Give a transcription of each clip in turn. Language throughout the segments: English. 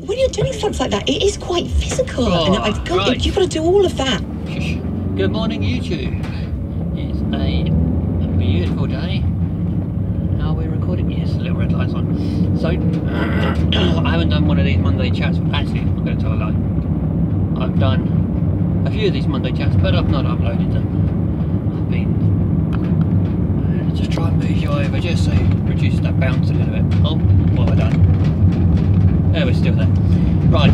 When you're doing something like that, it is quite physical. Oh, and I've got, right. you've got to do all of that. Good morning, YouTube. It's a beautiful day. Are we recording? Yes, a little red light's on. So, I haven't done one of these Monday chats. Actually, I'm going to tell a lie. I've done a few of these Monday chats, but I've not uploaded them. I've been just try and move you over just so you reduce that bounce a little bit. Oh, what have I done? Oh, we're still there. Right.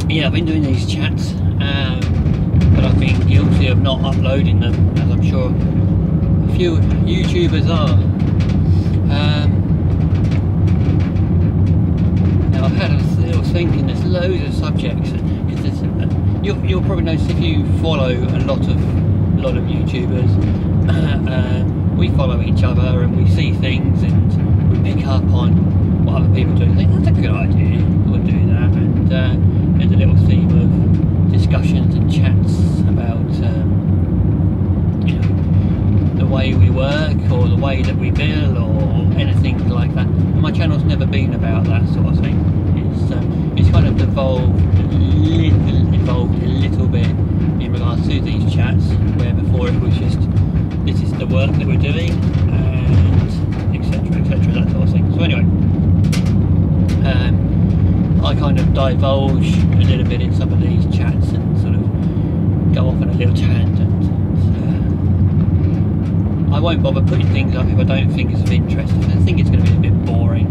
Yeah, I've been doing these chats, but I've been guilty of not uploading them, as I'm sure a few YouTubers are. Now, I've had a little thinking, there's loads of subjects, because you'll probably notice if you follow a lot of YouTubers, we follow each other and we see things and we pick up on what other people do. I think that's a good idea, we'll do that. And there's a little theme of discussions and chats about you know, the way we work or the way that we bill or anything like that. And my channel's never been about that sort of thing. It's kind of evolved a little bit in regards to these chats, where before it was just this is the work that we're doing and etc, that sort of thing. So anyway, I kind of divulge a little bit in some of these chats and sort of go off on a little tangent. I won't bother putting things up if I don't think it's of interest. If I think it's going to be a bit boring,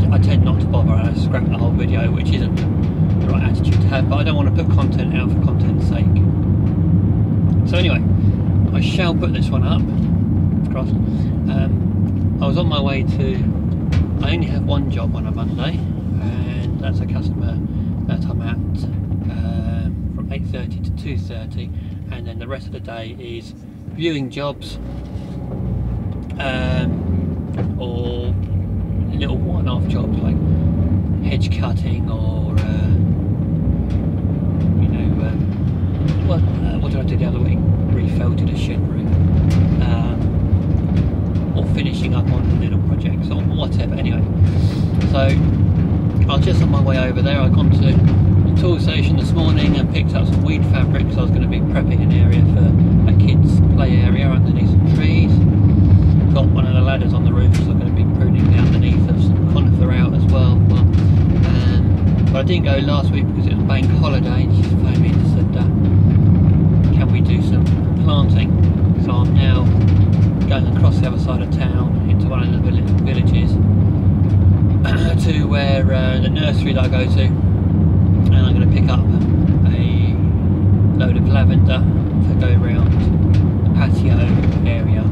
I tend not to bother and I scrap the whole video, which isn't the right attitude to have, but I don't want to put content out for content's sake. So anyway, I shall put this one up. Crossed. I was on my way to, I only have one job on a Monday, and that's a customer that I'm at from 8:30 to 2:30, and then the rest of the day is viewing jobs or little one-off jobs like hedge cutting or you know, what did I do the other week? Refelted a shed roof, or finishing up on little projects or whatever. Anyway, so I was just on my way over there. I'd gone to the tool station this morning and picked up some weed fabric, so I was going to be prepping an area for a kids' play area underneath some trees. Got one of the ladders on the roof, so I'm going to be pruning the underneath of some conifer out as well. But I didn't go last week because it was bank holiday, and she phoned me and said, can we do some planting? So I'm now going across the other side of town into one of the villages to where the nursery that I go to, and I'm going to pick up a load of lavender to go around the patio area.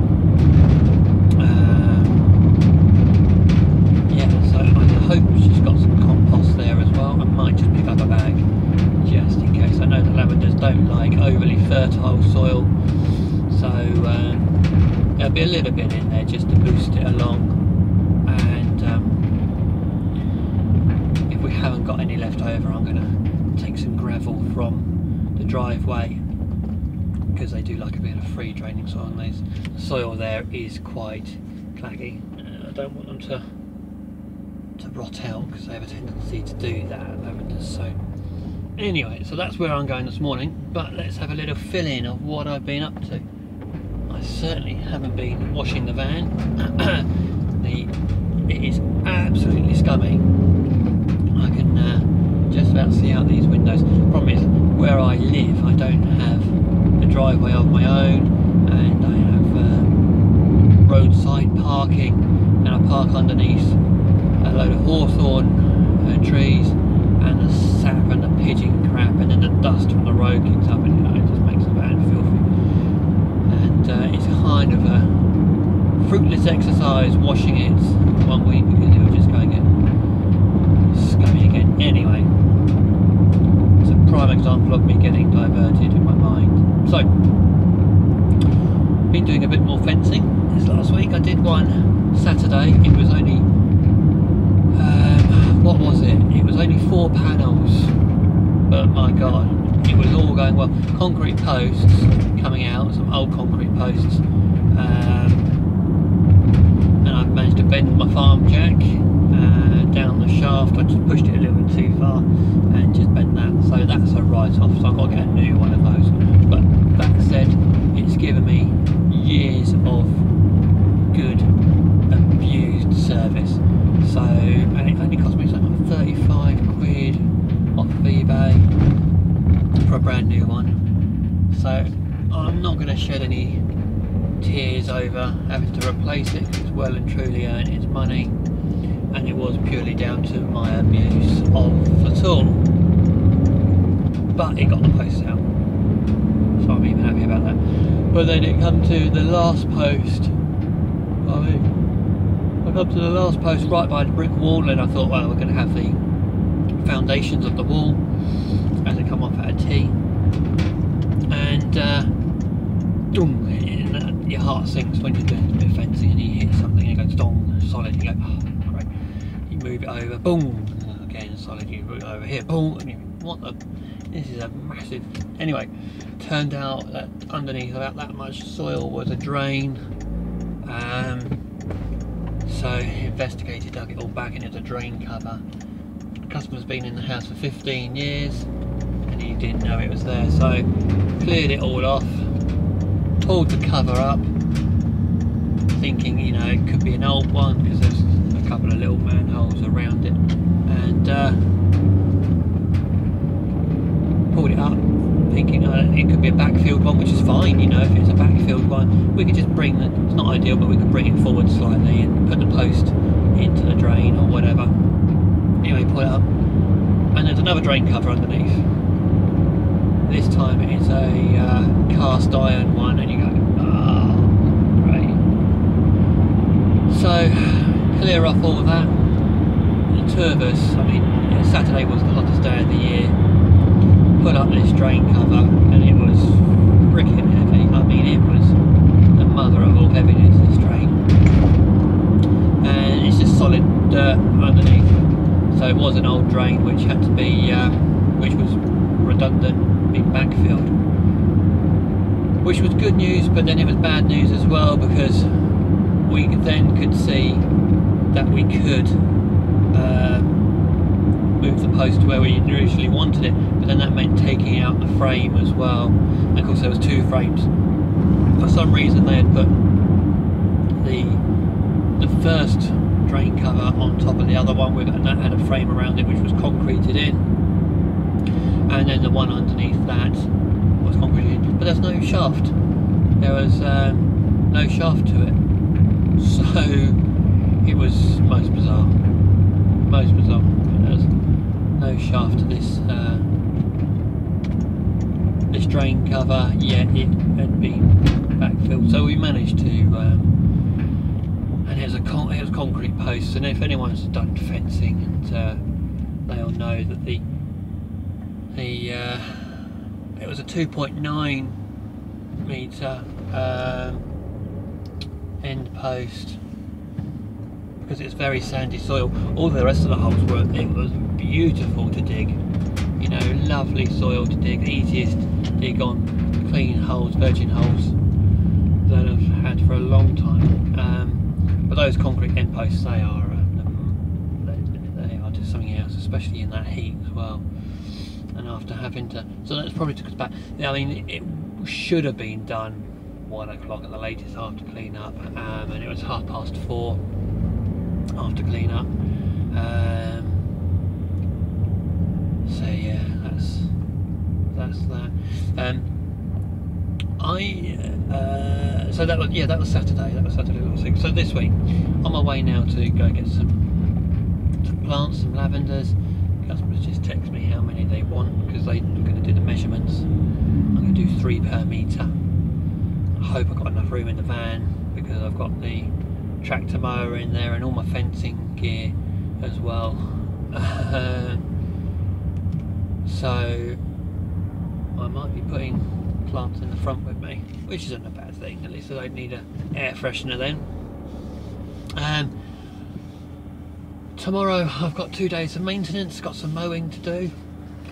Yeah, so I hope she's got some compost there as well. I might just pick up a bag just in case. I know that lavenders don't like overly fertile soil, so there'll be a little bit in there just to boost it along. And if we haven't got any left over, I'm going to take some gravel from the driveway, because they do like a bit of free draining soil, and the soil there is quite claggy. I don't want them to rot out, because they have a tendency to do that, lavenders. So anyway, so that's where I'm going this morning, but let's have a little fill-in of what I've been up to. I certainly haven't been washing the van. It is absolutely scummy. I can just about see out these windows. The problem is, where I live, I don't have a driveway of my own, and I have roadside parking, and I park underneath a load of hawthorn trees, and the sap and the pigeon crap, and then the dust from the road kicks up, and it just makes the van filthy. And it's kind of a fruitless exercise washing it one week, because it will just go and get scummy again. Anyway, it's a prime example of me getting diverted in my mind. So, been doing a bit more fencing this last week. I did one Saturday. It was only what was it? It was only 4 panels, but my god, it was all going well. Concrete posts coming out, some old concrete posts, and I've managed to bend my farm jack and shaft, I just pushed it a little bit too far and just bent that, so that's a write-off, so I've got to get a new one of those. But that said, it's given me years of good abused service. So, and it only cost me something like 35 quid off of eBay for a brand new one. So I'm not going to shed any tears over having to replace it, because it's well and truly earned its money, and it was purely down to my abuse of the tool. But it got the posts out, so I'm even happy about that. But then it come to the last post. I come to the last post right by the brick wall, and I thought, well, we're going to have the foundations of the wall as they come off at a T, and boom, your heart sinks when you're doing a bit of fencing and you hit something and it goes dong, solid, you go, oh, great. You move it over, boom, again solid, you move it over here, boom, and you, what the, this is a massive, anyway, turned out that underneath about that much soil was a drain. So investigated, dug it all back, and it's a drain cover. The customer's been in the house for 15 years and he didn't know it was there, so cleared it all off, pulled the cover up, thinking, you know, it could be an old one because there's a couple of little manholes around it, and pulled it up thinking it could be a backfilled one, which is fine, you know, if it's a backfilled one we could just bring the, it's not ideal, but we could bring it forward slightly and put the post into the drain or whatever. Anyway, pull it up and there's another drain cover underneath. This time it's a cast iron one, and you go, oh, great. So clear off all of that. The two of us, I mean, yeah, Saturday was the hottest day of the year. Put up this drain cover and it was freaking heavy. I mean, it was the mother of all heaviness, this drain. And it's just solid dirt underneath. So it was an old drain which had to be, which was redundant, being backfilled. Which was good news, but then it was bad news as well, because we then could see that we could move the post to where we originally wanted it, but then that meant taking out the frame as well. And of course there was two frames. For some reason they had put the first drain cover on top of the other one, and that had a frame around it which was concreted in, and then the one underneath that was concreted in, but there's no shaft. There was no shaft to it, so it was most bizarre. Most bizarre. There's no shaft to this this drain cover, yet it had been backfilled. So we managed to, and it was concrete posts. And if anyone's done fencing, and they'll know that it was a 2.9 metre end post, because it's very sandy soil. All the rest of the holes were, it was beautiful to dig, you know, lovely soil to dig, easiest dig on clean holes, virgin holes that I've had for a long time. But those concrete end posts, they are just something else, especially in that heat as well. And after having to, so that's probably took us back. I mean, it should have been done 1 o'clock at the latest after clean up, and it was 4:30 after clean up. So yeah, that's that. So that was Saturday. That was Saturday last week. So this week, on my way now to go get some plants, some lavenders. Customers just text me how many they want, because they're going to do the measurements. I'm going to do 3 per metre. I hope I've got enough room in the van, because I've got the tractor mower in there and all my fencing gear as well. So I might be putting plants in the front with me, which isn't a bad thing. At least I don't need an air freshener then. Tomorrow I've got 2 days of maintenance, got some mowing to do.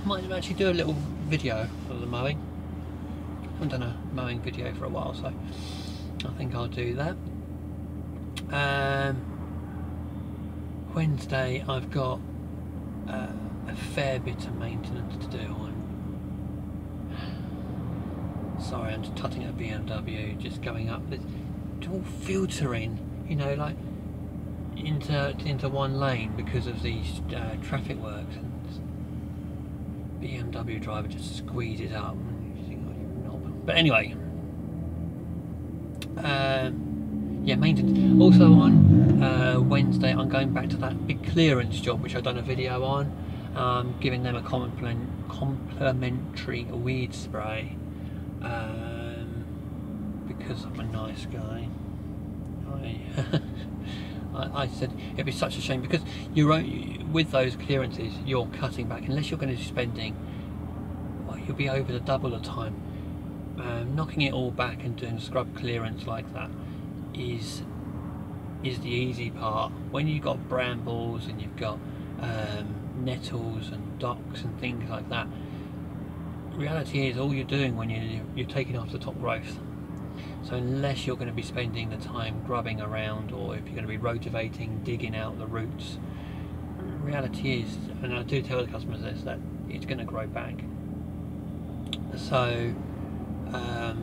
I might actually do a little video of the mowing. I haven't done a mowing video for a while, so I think I'll do that. Wednesday I've got a fair bit of maintenance to do. Sorry, I'm just tutting at BMW, just going up. It's all filtering, you know, like into one lane because of these traffic works. And BMW driver just squeezes up. And you think, oh, you're a knob. But anyway, yeah, maintenance. Also on Wednesday, I'm going back to that big clearance job which I've done a video on, giving them a complimentary weed spray. Because I'm a nice guy, I said it'd be such a shame because with those clearances you're cutting back, unless you're going to be spending, well, you'll be over the double the time. Knocking it all back and doing scrub clearance like that is the easy part. When you've got brambles and you've got nettles and docks and things like that, reality is all you're doing when you're taking off the top growth. So unless you're going to be spending the time grubbing around, or if you're going to be rotivating, digging out the roots, reality is, and I do tell the customers this, that it's going to grow back. So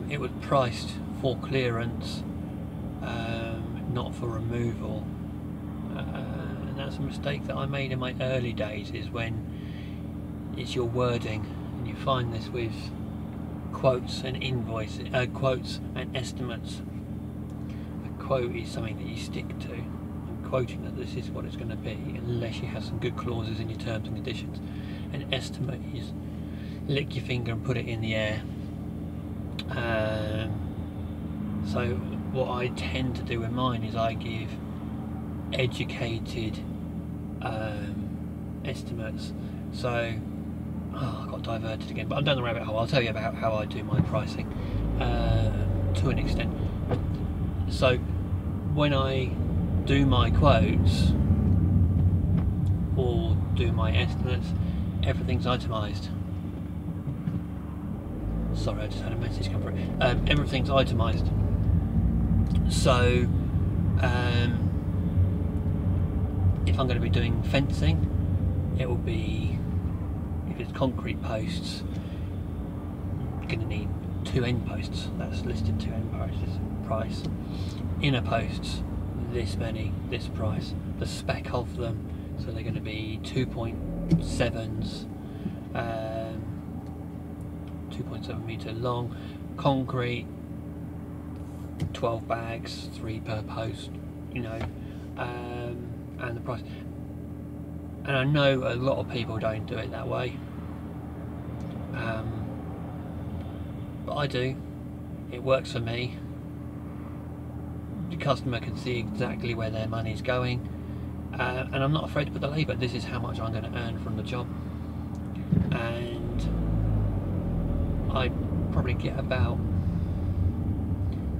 it was priced for clearance, not for removal, and that's a mistake that I made in my early days, is when it's your wording. You find this with quotes and invoices, quotes and estimates. A quote is something that you stick to. I'm quoting that this is what it's going to be, unless you have some good clauses in your terms and conditions. An estimate is lick your finger and put it in the air. So what I tend to do with mine is I give educated estimates. So I got diverted again, but I'm down the rabbit hole. I'll tell you about how I do my pricing to an extent. So when I do my quotes or do my estimates, everything's itemised. Sorry, I just had a message come through. Everything's itemised. So if I'm going to be doing fencing, it will be, if it's concrete posts, you're going to need 2 end posts. That's listed 2 end posts price. Inner posts, this many, this price. The spec of them, so they're going to be 2.7s, 2.7 metre long. Concrete, 12 bags, 3 per post, you know, and the price. And I know a lot of people don't do it that way, but I do. It works for me. The customer can see exactly where their money's going, and I'm not afraid to put the labour. This is how much I'm going to earn from the job, and I probably get about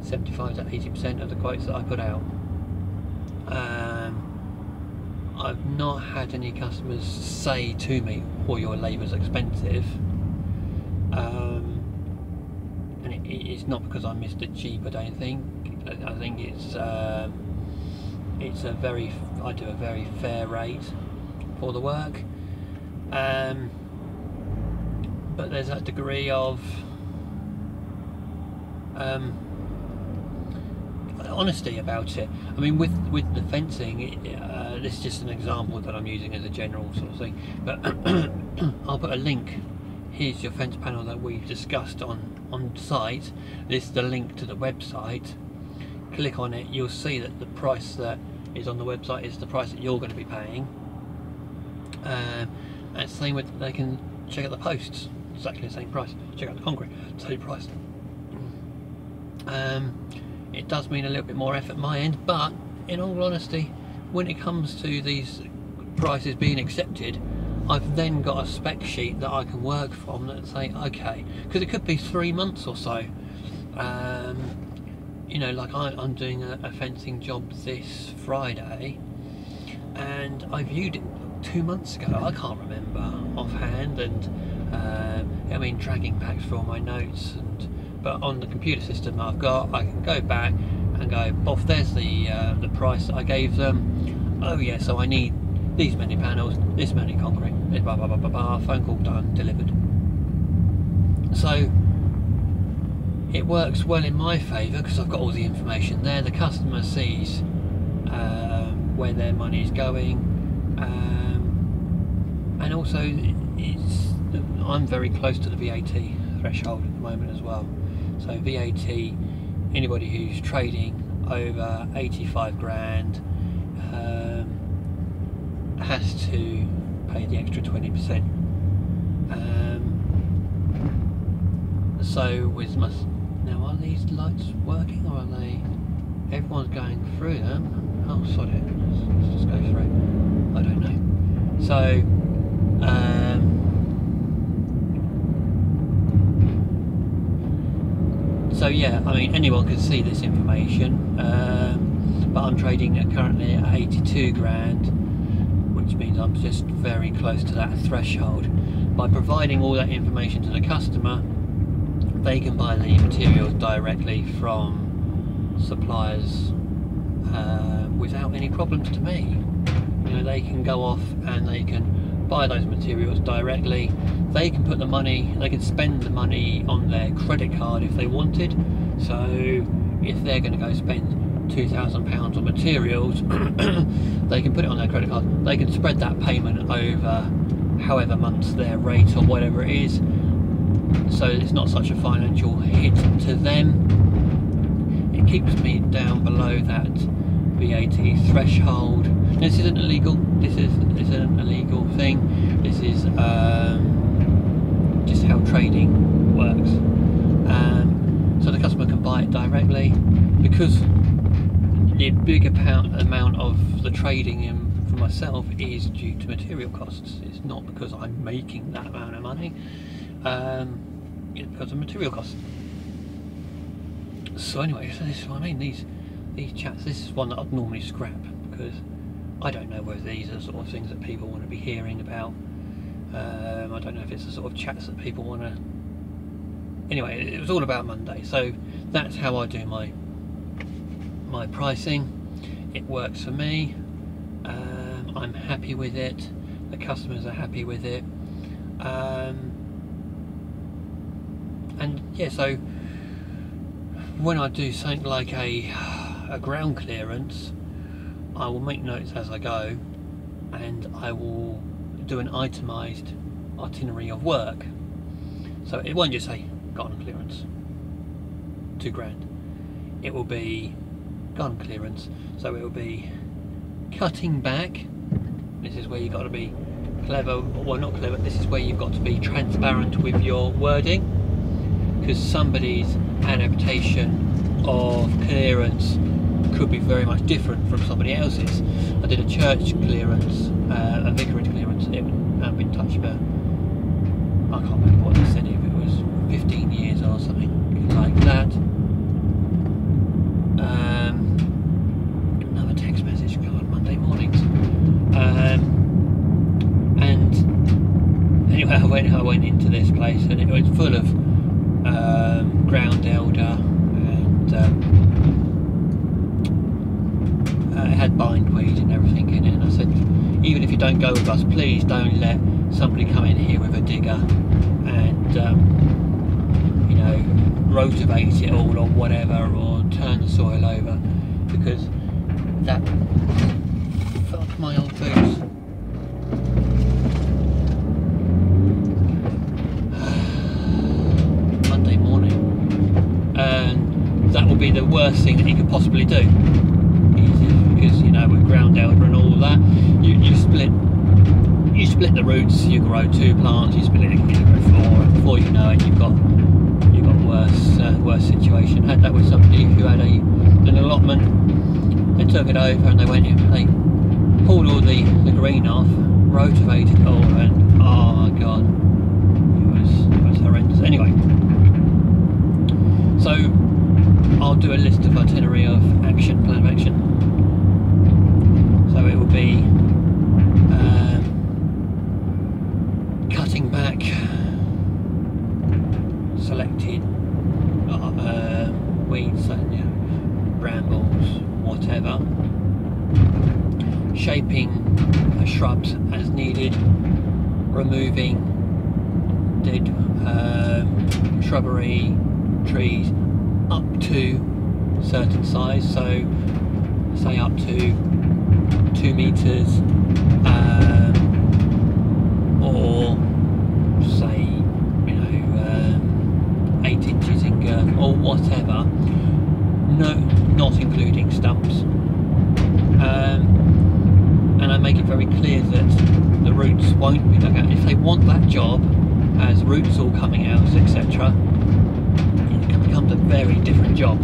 75 to 80% of the quotes that I put out. I've not had any customers say to me, "Oh, your labour's expensive," and it's not because I'm Mr. Cheap. I don't think. I think it's a very, I do a very fair rate for the work, but there's that degree of honesty about it. I mean, with the fencing, this is just an example that I'm using as a general sort of thing, but I'll put a link. Here's your fence panel that we've discussed on site. This is the link to the website. Click on it, you'll see that the price that is on the website is the price that you're going to be paying, and same with, they can check out the posts, exactly the same price. Check out the concrete, same price. It does mean a little bit more effort my end, but in all honesty, when it comes to these prices being accepted, I've then got a spec sheet that I can work from that say, okay, because it could be 3 months or so. You know, like I'm doing a fencing job this Friday, and I viewed it 2 months ago. I can't remember offhand, and I mean, dragging back through all my notes, but on the computer system I've got, I can go back and go, "Boff, there's the price that I gave them. Oh yeah, so I need these many panels, this many concrete, blah blah blah blah blah, phone call done, delivered. So it works well in my favour because I've got all the information there. The customer sees where their money is going, and also I'm very close to the VAT threshold at the moment as well. So VAT, anybody who's trading over 85 grand has to pay the extra 20%. So with now, are these lights working or are they? Everyone's going through them. Oh, sod it. Let's just go through. I don't know. So, so yeah, I mean, anyone can see this information, but I'm trading currently at 82 grand, which means I'm just very close to that threshold. By providing all that information to the customer, they can buy the materials directly from suppliers without any problems to me. You know, they can go off and they can buy those materials directly. They can put the money, they can spend the money on their credit card if they wanted. So if they're going to go spend £2,000 on materials, they can put it on their credit card. They can spread that payment over however months their rate or whatever it is, so it's not such a financial hit to them. It keeps me down below that VAT threshold. This isn't illegal. This isn't an illegal thing. This is just how trading works. So the customer can buy it directly, because the big amount of the trading for myself is due to material costs. It's not because I'm making that amount of money. It's because of material costs. So anyway, so this is what I mean. These chats. This is one that I'd normally scrap because I don't know whether these are sort of things that people want to be hearing about. I don't know if it's the sort of chats that people want to. Anyway, it was all about Monday, so that's how I do my pricing. It works for me. I'm happy with it. The customers are happy with it. And yeah, so when I do something like a ground clearance, I will make notes as I go, and I will do an itemised itinerary of work. So it won't just say garden clearance, £2 grand. It will be garden clearance, so it will be cutting back. This is where you've got to be clever, well not clever, this is where you've got to be transparent with your wording, because somebody's adaptation of clearance could be very much different from somebody else's. I did a church clearance, a vicarage clearance. It hadn't been touched for, I can't remember what they said, if it was 15 years or something like that. Another text message, God, Monday mornings. And anyway, I went into this place and it was full of ground elder, and it had bindweed and everything in it, and I said, even if you don't go with us, please don't let somebody come in here with a digger and you know, rotivate it all or whatever, or turn the soil over, because that fuck my old boots. Monday morning, and that will be the worst thing that you could possibly do, because you know, with ground elder and all that, you split the roots, you grow 2 plants, you split it, you grow 4, and before you know it, you've got worse situation. Had that with somebody who had an allotment. They took it over and they went in, they pulled all the green off, rotivated it all, and oh my god, it was horrendous. Anyway, so I'll do a list of itinerary of action, plan of action. So it will be cutting back selected weeds, so, you know, brambles, whatever, shaping shrubs as needed, removing dead shrubbery, trees up to certain size, so say up to 2 meters, or say 8 inches in girth or whatever, no, not including stumps. And I make it very clear that the roots won't be dug out. If they want that job as roots all coming out, etc., it becomes a very different job.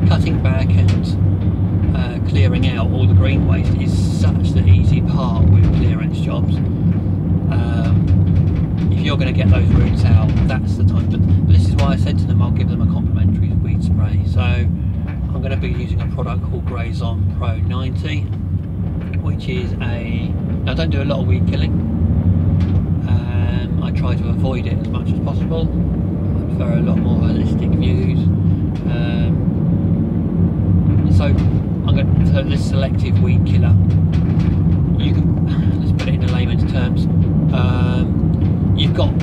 Cutting back and clearing out all the green waste is such the easy part with clearance jobs. If you're going to get those roots out, that's the time. But this is why I said to them I'll give them a complimentary weed spray. So I'm going to be using a product called Grazon Pro 90, which is I don't do a lot of weed killing. I try to avoid it as much as possible. I prefer a lot more holistic views. So this selective weed killer, you can, let's put it in layman's terms, you've got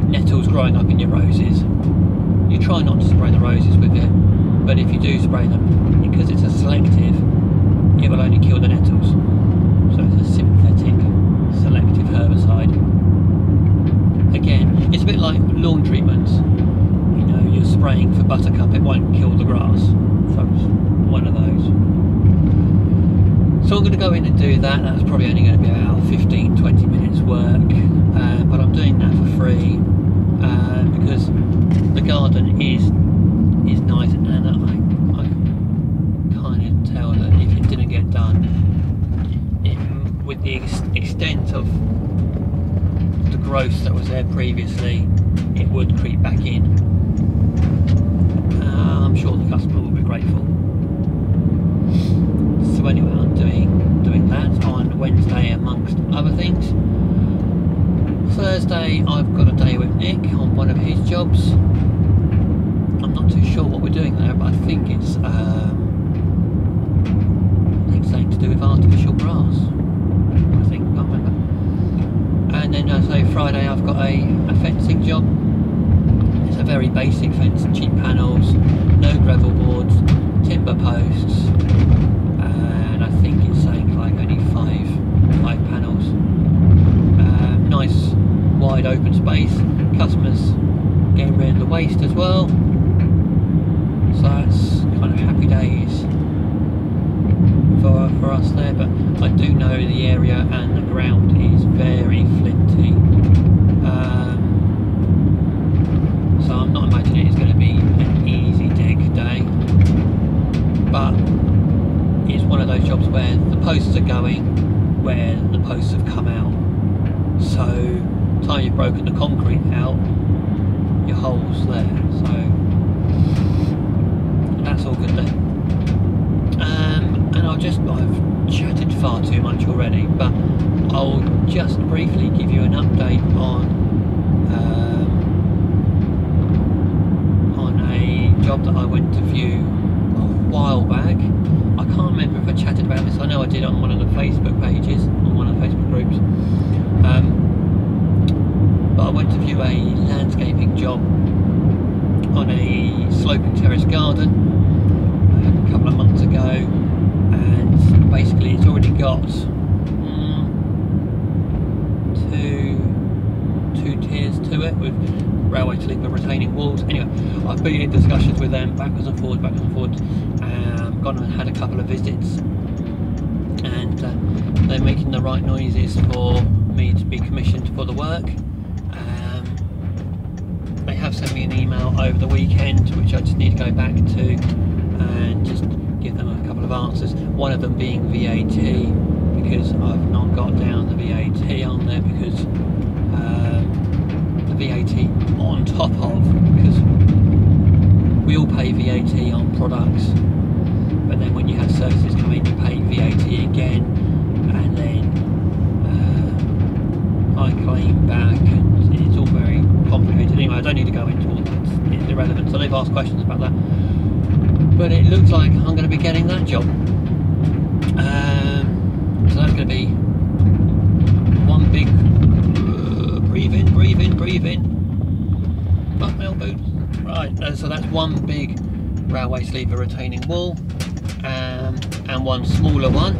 nettles growing up in your roses. You try not to spray the roses with it, but if you do spray them, because it's a selective, it will only kill the nettles. So it's a synthetic selective herbicide. Again, it's a bit like lawn treatments. You're spraying for buttercup, it won't kill the grass. So it's one of those. So I'm going to go in and do that. That's probably only going to be about 15-20 minutes work, but I'm doing that for free because the garden is nice, and I kind of tell that if it didn't get done, with the extent of the growth that was there previously, it would creep back in. I'm sure the customer will be grateful. So anyway, I'm doing that on Wednesday amongst other things. Thursday I've got a day with Nick on one of his jobs. I'm not too sure what we're doing there, but I think it's something to do with artificial grass. I can't remember. And then Friday I've got a fencing job. It's a very basic fence, cheap panels, no gravel boards, timber posts, and I think it's saying like only five panels. Nice wide open space. Customers getting rid of the waste as well. So that's kind of happy days for us there. But I do know the area and the ground is very flinty. So I'm not imagining it's going to be an easy dig day, but it's one of those jobs where the posts are going where the posts have come out. So by the time you've broken the concrete out, your hole's there. So that's all good there. And I've chatted far too much already, but I'll just briefly give you an update on a job that I went to view a while back. I can't remember if I chatted about this. I know I did on one of the Facebook pages, on one of the Facebook groups. But I went to view a landscaping job on a sloping terrace garden a couple of months ago, and basically it's already got two tiers to it with railway sleeper retaining walls. Anyway, I've been in discussions with them backwards and forwards, gone and had a couple of visits, and they're making the right noises for me to be commissioned for the work. They have sent me an email over the weekend, which I just need to go back to and just give them a couple of answers. One of them being VAT, because I've not got down the VAT on there, because the VAT on top of, because we all pay VAT on products, but then when you have services come in, you pay VAT again, and then I claim back, and it's all very complicated. Anyway, I don't need to go into all that, it's irrelevant. So they've asked questions about that, but it looks like I'm going to be getting that job. So that's going to be one big breathe in, breathe in, breathe in. Up my elbows. Right, so that's one big railway sleever retaining wall, and one smaller one.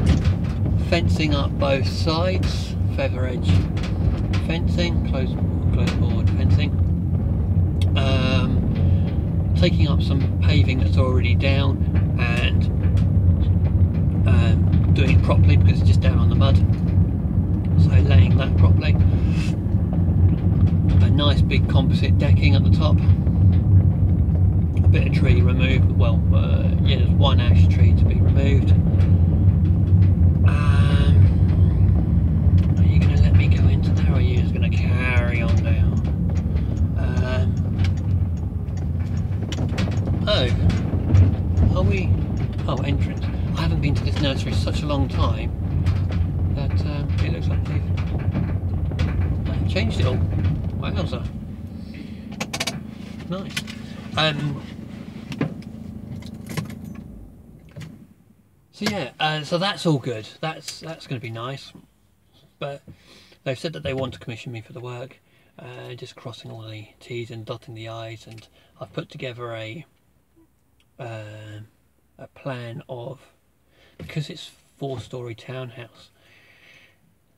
Fencing up both sides, feather edge fencing, closed board fencing. Taking up some paving that's already down and doing it properly because it's just down on the mud. So laying that properly. A nice big composite decking at the top. A bit of tree removed. Well, yeah, there's one ash tree to be removed. Are you going to let me go into there, or are you just going to carry on down? Oh, are we? Oh, entrance. I haven't been to this nursery for such a long time that it looks like they've changed it all. Wowza. Nice. So yeah, so that's all good. That's going to be nice. But they've said that they want to commission me for the work. Just crossing all the T's and dotting the I's, and I've put together a plan of, because it's 4-storey townhouse,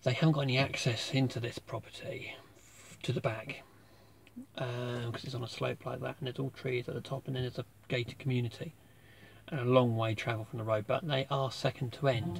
they haven't got any access into this property to the back, because it's on a slope like that, and there's all trees at the top, and then there's a gated community and a long way travel from the road, but they are second to end.